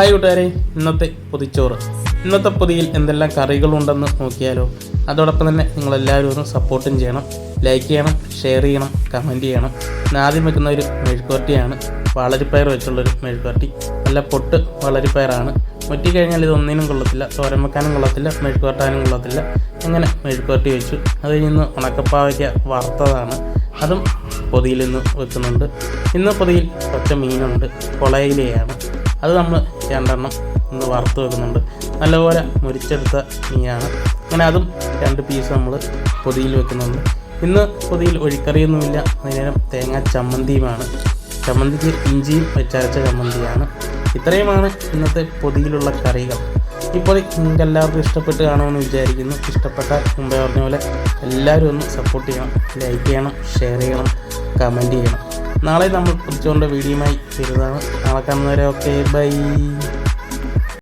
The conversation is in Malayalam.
ഹായ് കൂട്ടുകാരെ, ഇന്നത്തെ പൊതിയിൽ എന്തെല്ലാം കറികളുണ്ടെന്ന് നോക്കിയാലോ. അതോടൊപ്പം തന്നെ നിങ്ങളെല്ലാവരും ഒന്ന് സപ്പോർട്ടും ചെയ്യണം, ലൈക്ക് ചെയ്യണം, ഷെയർ ചെയ്യണം, കമൻറ്റ് ചെയ്യണം. ആദ്യം വെക്കുന്ന ഒരു മെഴുക്കുവരട്ടിയാണ്, വളരിപ്പയർ വെച്ചുള്ളൊരു മെഴുക്കുവരട്ടി. നല്ല പൊട്ട് വളരിപ്പയറാണ്. കഴിഞ്ഞാൽ ഇതൊന്നിനും കൊള്ളത്തില്ല, തോരൻ വെക്കാനും കൊള്ളത്തില്ല, മെഴുക്കുവരട്ടാനും കൊള്ളത്തില്ല. അങ്ങനെ മെഴുക്കുവരട്ടി വെച്ചു. അത് കഴിഞ്ഞ് ഉണക്കപ്പാവയ്ക്ക വറുത്തതാണ്, അതും പൊതിയിൽ നിന്ന് വെക്കുന്നുണ്ട്. ഇന്ന് പൊതിയിൽ പച്ച മീനുണ്ട്, കൊളയിലയാണ്. അത് നമ്മൾ 2 എണ്ണം ഇന്ന് വറുത്ത് വെക്കുന്നുണ്ട്. നല്ലപോലെ മുരിച്ചെടുത്ത മീനാണ്. അങ്ങനെ അതും 2 പീസ് നമ്മൾ പൊതിയിൽ വെക്കുന്നുണ്ട്. ഇന്ന് പൊതിയിൽ ഒഴിക്കറിയൊന്നുമില്ല, അതിനേരം തേങ്ങാ ചമ്മന്തിയുമാണ്. ചമ്മന്തിക്ക് ഇഞ്ചിയും വെച്ചരച്ച ചമ്മന്തിയാണ്. ഇത്രയുമാണ് ഇന്നത്തെ പൊതിയിലുള്ള കറികൾ. ഈ പൊതി നിങ്ങൾക്ക് എല്ലാവർക്കും ഇഷ്ടപ്പെട്ട് കാണുമെന്ന് വിചാരിക്കുന്നു. ഇഷ്ടപ്പെട്ടാൽ മുമ്പേ പറഞ്ഞ പോലെ എല്ലാവരും ഒന്ന് സപ്പോർട്ട് ചെയ്യണം, ലൈക്ക് ചെയ്യണം, ഷെയർ ചെയ്യണം, കമൻറ്റ് ചെയ്യണം. നാളെ നമ്മൾ പൊതിച്ചുകൊണ്ട് വീഡിയോയുമായി വരുന്നതാണ്. നാളെ കാണുന്നവരെ ഓക്കെ, ബൈ.